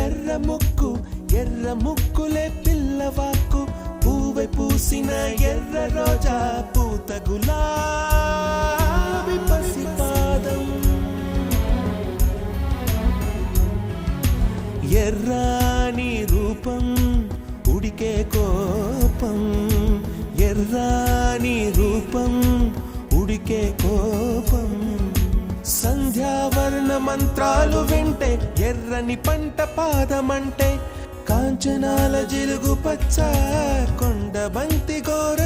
ఎర్ర ముక్కు ఎర్ర ముక్కులే పిల్లవాకు పూవై పూసిన ఎర్ర రోజా పూత గులాబీ పసిపాదం ఎర్రాని రూపం ఉడికే కోపం ఎర్రాని రూపం ఉడికే కోపం సంధ్యావర్ణ మంత్రాలు వింటే ఎర్రని పంట పాదమంటే కాంచనాల జిలుగు పచ్చ కొండ బంతి గోర